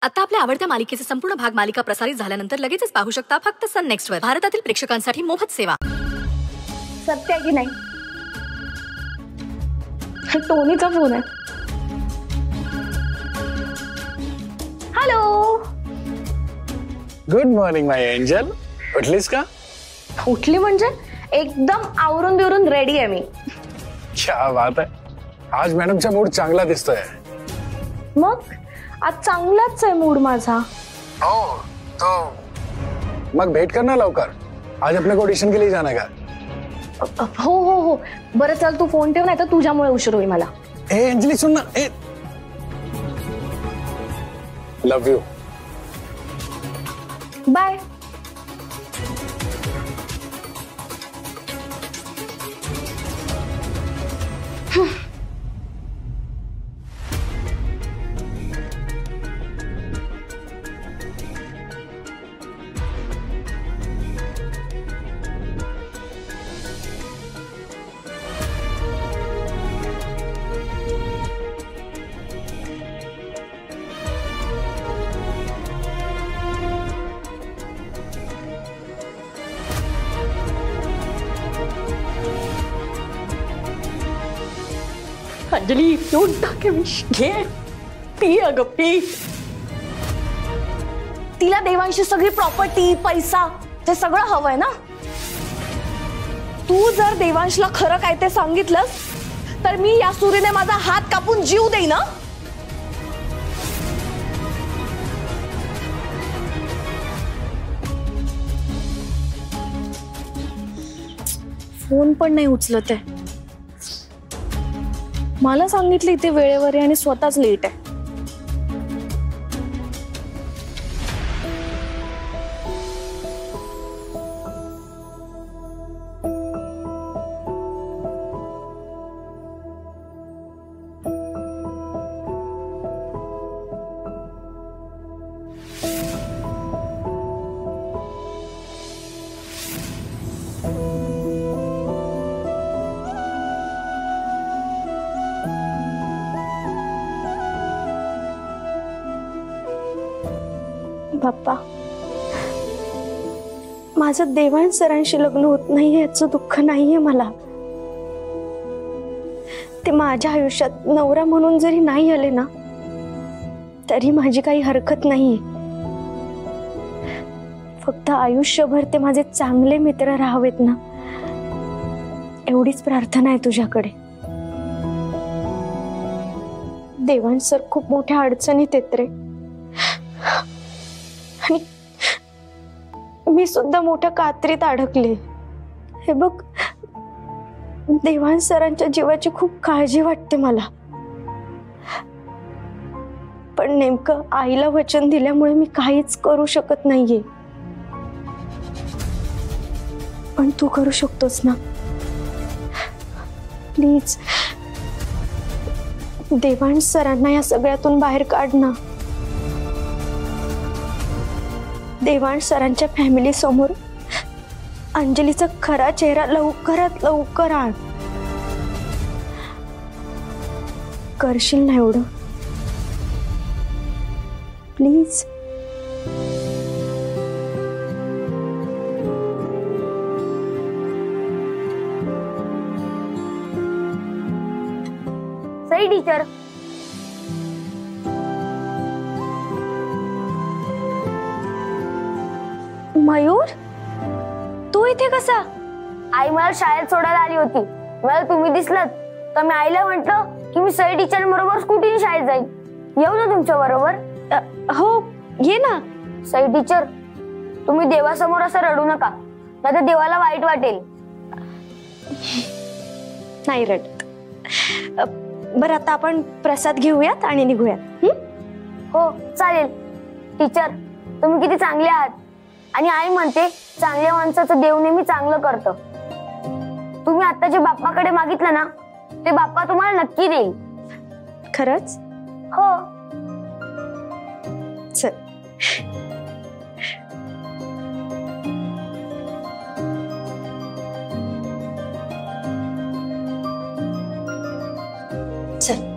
आता आपल्या आवडत्या मालिकेचे संपूर्ण भाग मालिका प्रसारित झाल्यानंतर लगेचच पाहू शकता फक्त सन नेक्स्ट वर. भारतातील प्रेक्षकांसाठी मोफत सेवा. सत्य आहे की नाही? टोनीचा फोन आहे. हॅलो. गुड मॉर्निंग माय एंजल. उठलीस का? उठली म्हणजे एकदम आवरून बिवरून रेडी आहे मी. क्या बात आहे. आज मॅडमचा मूड चांगला दिसतोय. मग आज चांगलाच आहे मूड माझा. हो तो मग भेट करना लवकर. आज अपने को ऑडिशन के लिए जाना का? हो हो हो बरं चल तू फोन ठेव, नाही तर तुझ्यामुळे उशीर होईल मला. ए अंजली सुन ना. ए लव यू. बाय. अंजली पिऊन टाके विष. घे पी अगं पी. तिला देवांशी सगळी प्रॉपर्टी पैसा ते सगळं हवंय ना. तू जर देवांशला खरं काय ते सांगितलंस तर मी या सुरीने माझा हात कापून जीव देईन ना. फोन पण नाही उचलत आहे. मला सांगितलं इथे वेळेवर आहे आणि स्वतःच लेट आहे. बाप्पा, माझं देवांश सरांशी लग्न होत नाहीये याचं दुःख नाहीये मला. ते माझ्या आयुष्यात नवरा म्हणून जरी नाही आले ना तरी माझी काही हरकत नाहीये. फक्त आयुष्यभर ते माझे चांगले मित्र राहावेत ना एवढीच प्रार्थना आहे तुझ्याकडे. देवांश सर खूप मोठ्या अडचणीत येत रे. आणि मी सुद्धा मोठ्या कात्रीत अडकले. हे बघ, देवांश सरांच्या जीवाची खूप काळजी वाटते मला. पण नेमकं आईला वचन दिल्यामुळे मी काहीच करू शकत नाहीये. पण तू करू शकतोस ना. प्लीज देवांश सरांना या सगळ्यातून बाहेर काढ ना. देवांश सरांच्या फॅमिली समोर अंजलीचा खरा चेहरा लवकरात लवकर आण. करशील ना एवढं प्लीज. सही टीचर. मयूर, तू इथे कसा? आई मला शाळेत सोडायला आली होती. मला तुम्ही दिसलात तर मी आईला म्हटलं की मी सई टीचर बरोबर स्कूटीने शाळेत जाईन. येऊ ना तुमच्या बरोबर? हो ये ना. सई टीचर, तुम्ही देवासमोर असं रडू नका, नाहीतर देवाला वाईट वाटेल. नाही रडत. बरं आता आपण प्रसाद घेऊयात आणि निघूयात. हो चालेल. टीचर, तुम्ही किती चांगले आहात. आणि आई म्हणते चांगल्या माणसाचं देव नेहमी चांगलं करतं. तुम्ही आता जे बाप्पाकडे मागितलं ना ते बाप्पा तुम्हाला नक्की देईल. खरंच? हो. चल. चल.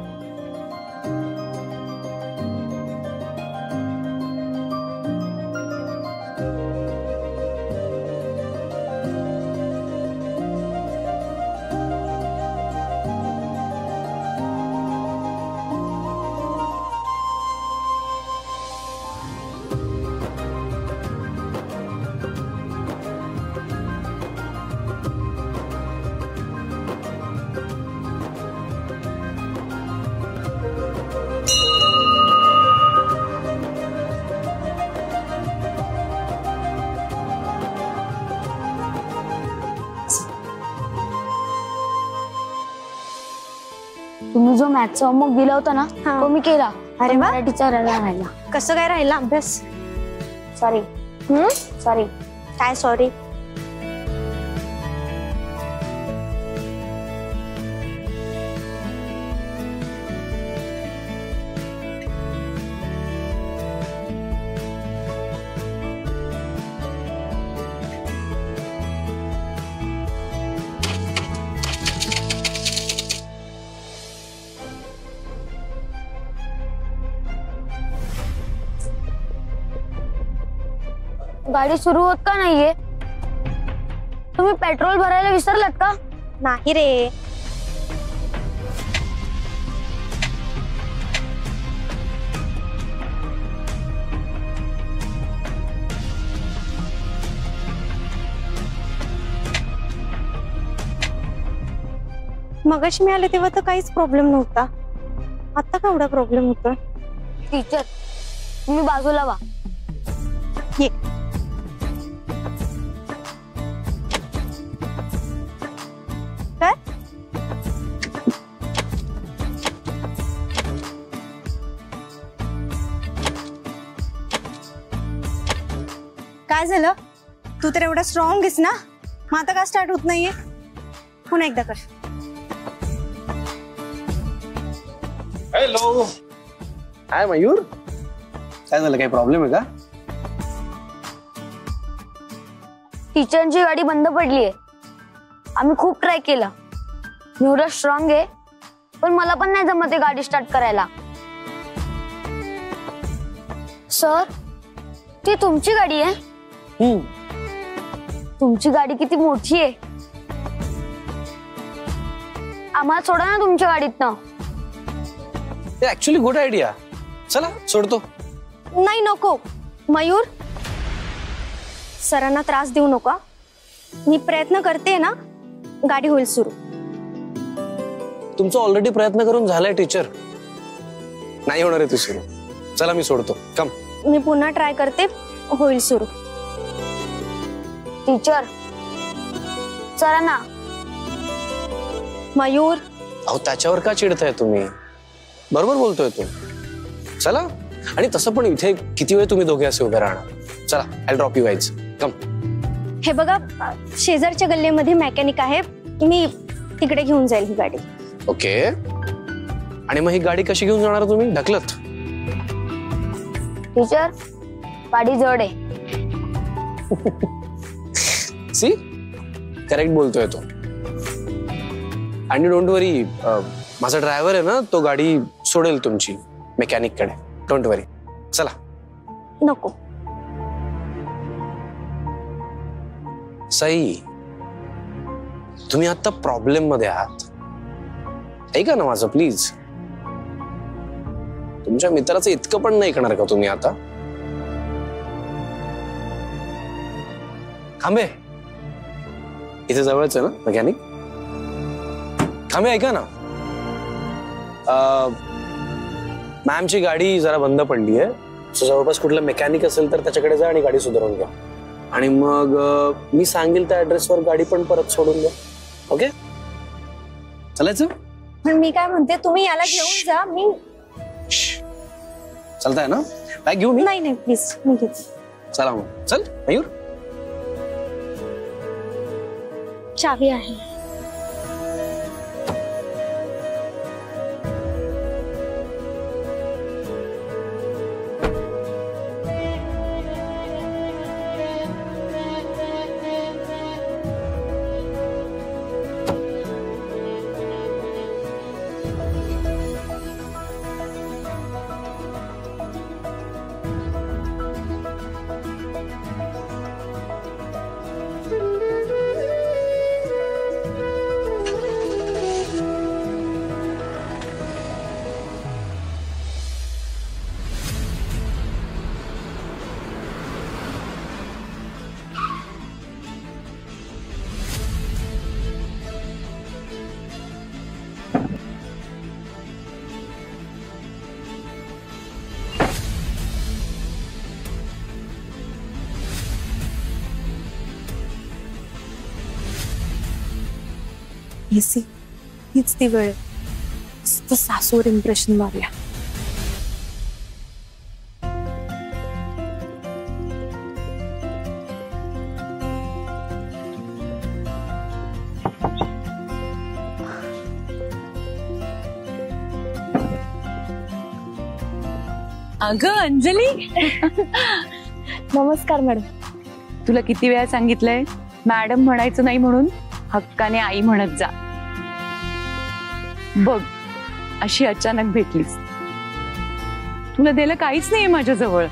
तुम्ही जो मॅथचा होमवर्क दिला होता ना तो मी केला. अरे वा. मराठीचा राहिला. कसं काय राहिला अभ्यास? सॉरी. सॉरी. काय सॉरी? गाडी सुरू होत का नाहीये? तुम्ही पेट्रोल भरायला विसरलात का? नाही रे. मगाशी मी आले तेव्हा तर काहीच प्रॉब्लेम नव्हता. आता का एवढा प्रॉब्लेम होतोय? टीचर तुम्ही बाजूला वा. ये. काय? काय झालं? तू तर एवढा स्ट्रॉंग आहेस ना, मग आता का स्टार्ट होत नाहीये? पुन्हा एकदा कर. हॅलो. हाय मयूर, काय झालं? काही प्रॉब्लेम आहे का? टीचरची गाडी बंद पडलीये. आम्ही खूप ट्राय केला. मी एवढा स्ट्रॉंग आहे पण मला पण नाही जमत गाडी स्टार्ट करायला. सर ती तुमची गाडी आहे? तुमची गाडी किती मोठी आहे. आम्हाला सोडा ना तुमच्या गाडीतनं. Actually good idea. चला सोडतो. नाही नको मयूर, सरांना त्रास देऊ नका. मी प्रयत्न करते ना, गाडी होईल सुरू. तुमचा ऑलरेडी प्रयत्न करून झालाय टीचर. नाही होणार आहे ती सुरू. चला मी सोडतो. कम. मी पुन्हा ट्राय करते, होईल सुरू. टीचर चला ना. मयूर. अहो त्याच्यावर का चिडताय तुम्ही? बरोबर बोलतोय तू. चला. आणि तसं पण इथे किती वेळ तुम्ही दोघे असे उभे राहणार. चला आय ड्रॉप यू गाईज. कम. हे बघा, शेजारच्या गल्लीमध्ये मेकॅनिक आहे, मी तिकडे घेऊन जाईल ही गाडी. ओके. आणि मग ही गाडी कशी घेऊन जाणार तुम्ही? ढकलत? टीचर गाडी जड आहे. सी करेक्ट बोलतोय तो. आणि डोंट वरी, माझा ड्रायव्हर आहे ना, तो गाडी सोडेल तुमची मेकॅनिक कडे. डोंट वरी. चला. नको. सई, तुम्ही आता प्रॉब्लेम मध्ये आहात. ऐका ना माझं प्लीज. तुमच्या मित्राचं इतकं पण नाही ऐकणार का तुम्ही आता? खांबे इथे जवळच आहे ना मेकॅनिक? खांबे ऐका ना, मॅमची गाडी जरा बंद पडली आहे. जवळपास कुठला मेकॅनिक असेल तर त्याच्याकडे जा आणि गाडी सुधारून घ्या. आणि मग मी सांगेल त्या ऍड्रेसवर गाडी पण परत सोडून द्या. ओके चालायचं? पण मी काय म्हणते, तुम्ही याला घेऊन जा. मी चालताय ना? बॅग घेऊ मी? नाही नाही प्लीज, मी घेते. चला मग. चल मयूर. चावी आहे. हीच ती वेळ. मस्त सासूवर इम्प्रेशन मारूया. अगं अंजली, नमस्कार मॅडम. तुला किती वेळा सांगितलंय मॅडम म्हणायचं नाही म्हणून हक्काने आई म्हणत जा. बघ अशी अचानक भेटलीस. तुला द्यायला काहीच नाहीये माझ्याजवळ.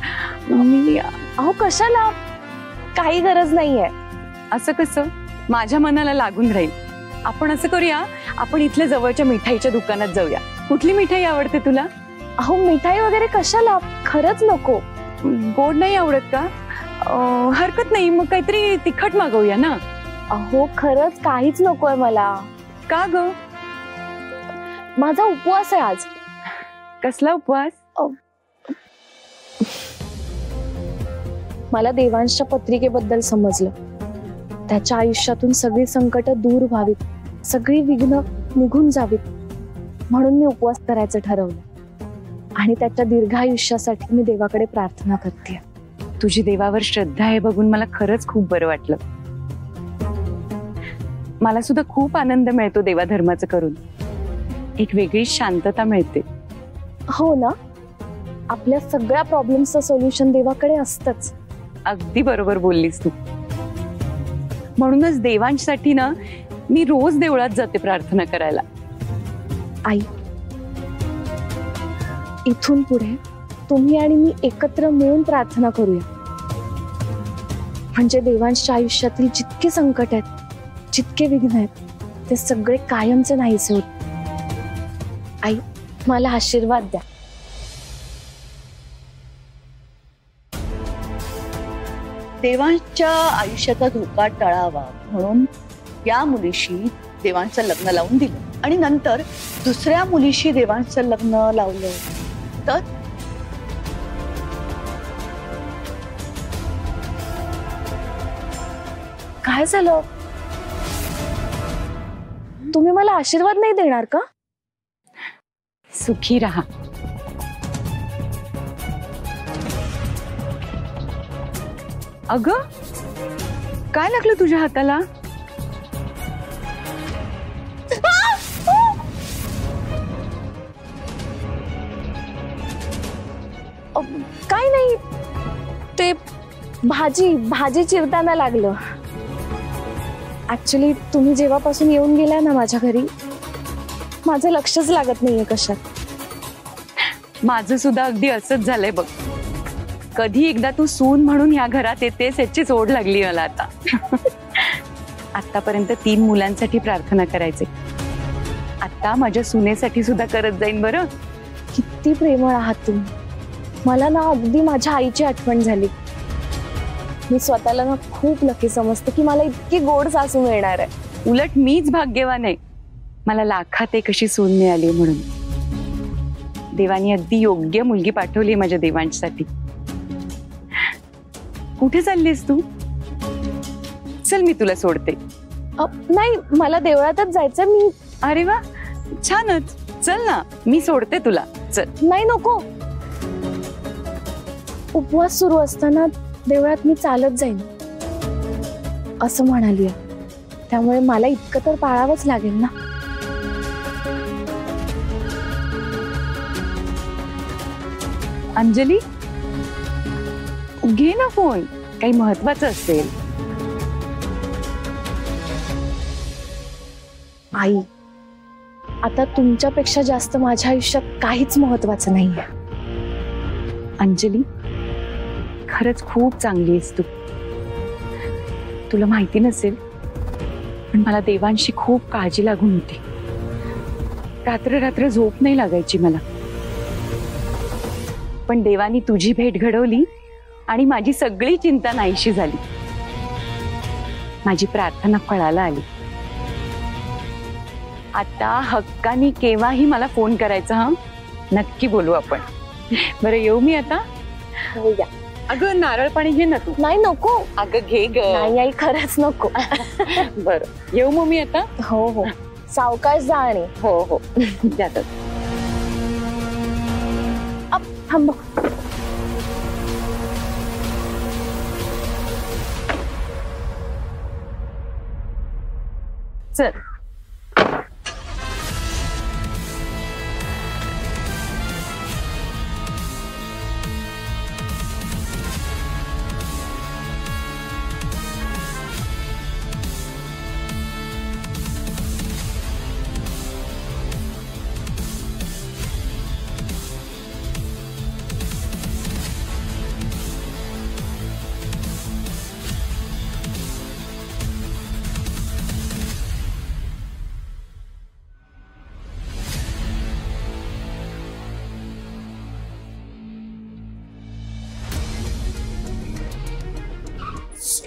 मी अहो कशाला, काही गरज नाहीये. असं कसं माझ्या मनाला लागून राहील. आपण असं करूया, आपण इथल्या जवळच्या मिठाईच्या दुकानात जाऊया. कुठली मिठाई आवडते तुला? अहो मिठाई वगैरे कशाला, खरंच नको. गोड नाही आवडत का? हरकत नाही, मग काहीतरी तिखट मागवूया ना. अहो खरंच काहीच नकोय मला. का ग? माझा उपवास आहे आज. कसला उपवास? मला देवांशच्या पत्रिकेबद्दल समजलं. त्याच्या आयुष्यातून सगळी संकट दूर व्हावीत, सगळी विघ्न निघून जावीत म्हणून मी उपवास करायचं ठरवलं. आणि त्याच्या दीर्घायुष्यासाठी मी देवाकडे प्रार्थना करते. तुझी देवावर श्रद्धा आहे बघून मला खरंच खूप बरं वाटलं. मला सुद्धा खूप आनंद मिळतो देवाधर्माचं करून. एक वेगळी शांतता मिळते. हो ना, आपल्या सगळ्या प्रॉब्लेम्सचं सोल्युशन देवाकडे असतंच. अगदी बरोबर बोललीस तू. म्हणूनच देवांसाठी ना मी रोज देवळात जाते प्रार्थना करायला. आई, इथून पुढे तुम्ही आणि मी एकत्र मिळून प्रार्थना करूया. म्हणजे देवांच्या आयुष्यातील जितके संकट आहेत, जितके विघ्न आहेत, ते सगळे कायमचे नाहीसे होत. आई, मला आशीर्वाद द्या. देवांच्या आयुष्याचा धोका टळावा म्हणून या मुलीशी देवांचं लग्न लावून दिलं आणि नंतर दुसऱ्या मुलीशी देवांचं लग्न लावलं तर काय झालं? तुम्ही मला आशीर्वाद नाही देणार का? सुखी राहा. अगं काय लागलं तुझ्या हाताला? काय नाही, ते भाजी चिरताना लागलं. ऍक्च्युली तुम्ही जेव्हापासून येऊन गेलाय ना माझ्या घरी, माझं लक्षच लागत नाहीये कशात. माझं सुद्धा अगदी असंच झालंय बघ. कधी एकदा तू सून म्हणून ह्या घरात येतेस याचीच ओढ लागली मला आता. आतापर्यंत 3 मुलांसाठी प्रार्थना करायचे, आता माझ्या सुनेसाठी सुद्धा करत जाईन. बरं, किती प्रेमळ आहात तुम्ही. मला ना अगदी माझ्या आईची आठवण झाली. मी स्वतःला ना खूप लकी समजते की मला इतकी गोड सासू मिळणार आहे. उलट मीच भाग्यवान आहे, मला लाखात एक अशी सून मिळाली म्हणून. देवानी अगदी योग्य मुलगी पाठवली माझ्या देवांसाठी. कुठे चाललीस तू? चल मी तुला सोडते. नाही, मला देवळातच जायचं. मी अरे वा, छानच. चल ना, मी सोडते तुला. चल. नाही, नको. उपवास सुरू असताना देवळात मी चालत जाईन असं म्हणाली. त्यामुळे मला इतकं तर पाळावंच लागेल ना. अंजली, घे ना फोन, काही महत्वाचं असेल. आई, आता तुमच्यापेक्षा जास्त माझ्या आयुष्यात काहीच महत्वाचं नाहीये. अंजली, खरंच खूप चांगली आहेस तू. तुला माहिती नसेल पण मला देवांशी खूप काळजी लागून होती. रात्र रात्र झोप नाही लागायची मला. पण देवानी तुझी भेट घडवली आणि माझी सगळी चिंता नाहीशी झाली. माझी प्रार्थना फळाला आली. आता हक्कानी केव्हाही मला फोन करायचा. हा, नक्की बोलू आपण. बरं, येऊ मी आता? हो या. अगं नारळ पाणी घे ना तू. नाही, नको. अगं घे ग. नाही आई, खरंच नको. बरं, येऊ मग मी आता? हो हो, सावकाश जा. आणि हो हो, जातात. थांब. चल.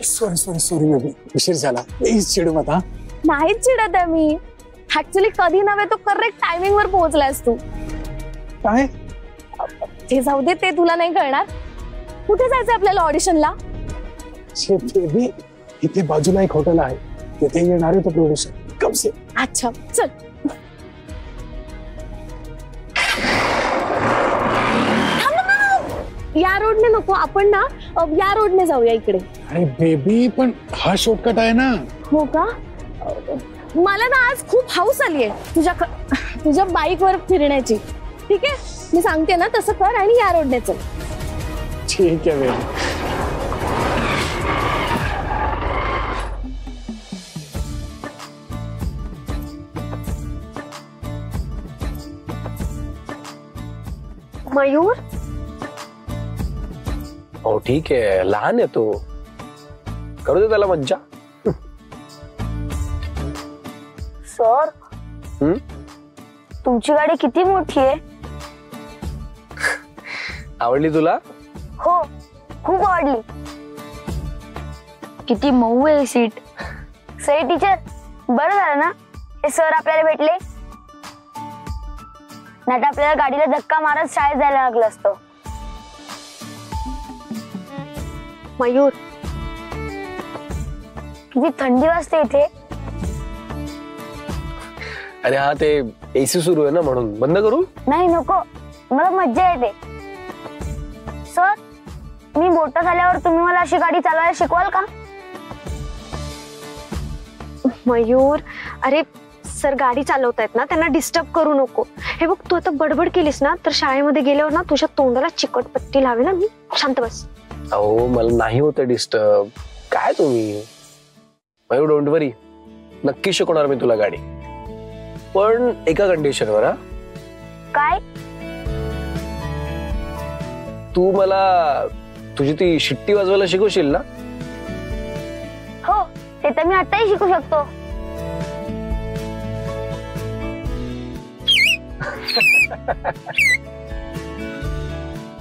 सॉरी सॉरी सॉरी बेबी, उशीर झाला. प्लीज चिडू नका. नाहीच चिडत आहे मी. ऍक्च्युली कधी नव्हे तो करेक्ट टायमिंग वर पोहोचलायस तू. काय? ते जाऊ दे, ते तुला नाही कळणार. कुठे जायचं आपल्याला ऑडिशनला? बेबी, इथे बाजूला एक हॉटेल आहे, तिथे येणार आहे तो प्रोड्युसर. कब से? अच्छा चल. या रोडने नको, आपण ना या रोडने जाऊया इकडे. अरे बेबी, पण हा शॉर्टकट आहे ना. हो का? मला ना आज खूप हौस आली आहे तुझ्या बाईकवर फिरण्याची. ठीक आहे, मी सांगते ना तसं कर आणि या रोडने चल. ठीक आहे बेबी. मयूर, हो ठीक आहे, लहान आहे तो, करू दे त्याला मज्जा. सर, तुमची गाडी किती मोठी आहे? आवडली तुला? हो, खूप आवडली. किती मऊ आहे सीट. सई टीचर, बरं झालं ना हे सर आपल्याला भेटले, नाही तर आपल्याला गाडीला धक्का मारत शाळेत जायला लागलं असतं. मयूर, किती थंडी वाजते इथे. अरे हा, ते एसी सुरू आहे ना म्हणून. बंद करू? नाही नको, मला मज्जा येते. सर, मी मोठं झाल्यावर तुम्ही मला अशी गाडी चालवायला शिकवाल का? मयूर, अरे सर गाडी चालवतायत ना, त्यांना डिस्टर्ब करू नको. हे बघ, तू आता बडबड केलीस ना तर शाळेमध्ये गेल्यावर ना तुझ्या तोंडाला चिकटपट्टी लावे ना मी. शांत बस. अहो, मला नाही होत डिस्टर्ब. काय तुम्ही मयूर, डोंट वरी, नक्की शिकवणार मी तुला गाडी, पण एका कंडिशनवर. हा, काय? तू मला तुझी ती शिट्टी वाजवायला शिकवशील ना? हो, ते तर मी आताही शिकू शकतो.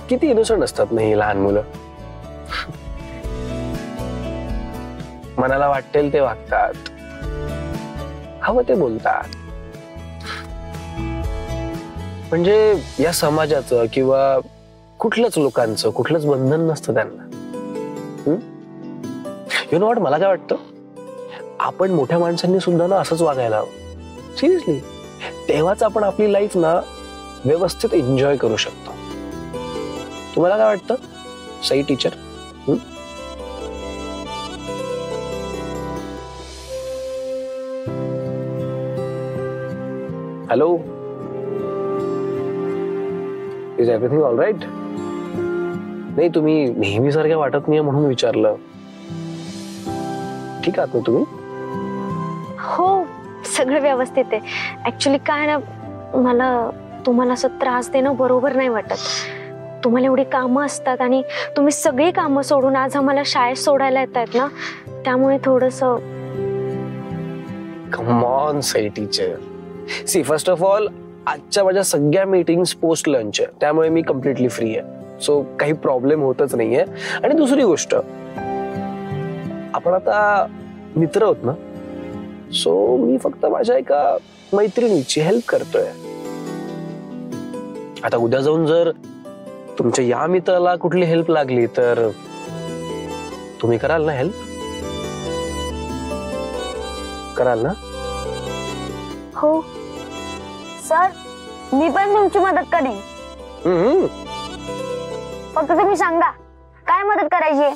किती इनोसंट असतात नाही लहान मुलं. मनाला वाटेल ते वागतात, हवं ते बोलतात. म्हणजे या समाजाचं किंवा कुठल्याच लोकांचं कुठलंच बंधन नसतं त्यांना. यु नो व्हॉट, मला काय वाटतं, आपण मोठ्या माणसांनी सुद्धा ना असंच वागायला हवं. सिरियसली, तेव्हाच आपण आपली लाईफ ना व्यवस्थित एन्जॉय करू शकतो. तुम्हाला काय वाटतं Sai teacher? Hello, is everything all right? नाही, तुम्ही नेहमीसारख्या वाटत नाही म्हणून विचारलं. ठीक आहात ना तुम्ही? हो, सगळं व्यवस्थित आहे. ऍक्च्युली काय ना, मला तुम्हाला असं त्रास देणं बरोबर नाही वाटत. तुम्हाला एवढी कामं असतात आणि तुम्ही सगळी कामं सोडून आज आम्हाला शाळेत सोडायला येत आहेत ना, त्यामुळे थोडंसं. Come on Sai teacher. See, first of all, आजच्या माझ्या सगळ्या मीटिंग्स पोस्ट लंच आहे, त्यामुळे मी कम्प्लिटली फ्री आहे. सो काही प्रॉब्लेम होतच नाहीये. आणि दुसरी गोष्ट, आपण आता मित्र आहोत ना, सो मी फक्त माझ्या एका मैत्रिणीची हेल्प करतोय. आता उद्या जाऊन जर तुमच्या या मित्राला कुठली हेल्प लागली तर तुम्ही कराल ना हेल्प? कराल ना? हो सर, मी पण तुमची मदत करेन. फक्त तुम्ही सांगा काय मदत करायची आहे.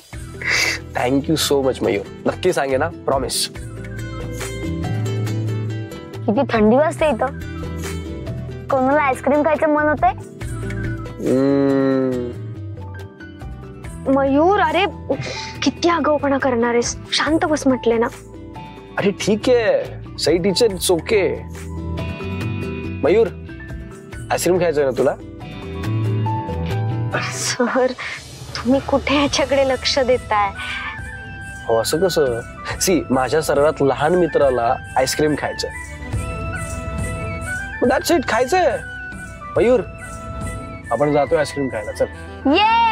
थँक्यू सो मच मयूर, नक्की सांगे ना, प्रॉमिस. किती थंडी वाजते इथं. कोणाला आईस्क्रीम खायचं मन होतंय? मयूर, अरे किती आगाऊपणा करणार आहेस, शांत बस म्हटले ना. अरे ठीक आहे, Sai teacher, it's okay. Mayur, ice cream खायचंय ना तुला? सर, तुम्ही कुठे याच्याकडे लक्ष देताय? हो, असं कसं? सी, माझ्या सर्वात लहान मित्राला आईस्क्रीम खायचंय. दॅट्स इट, खायचंय. मयूर, आपण जातोय आईस्क्रीम खायला, चल. ये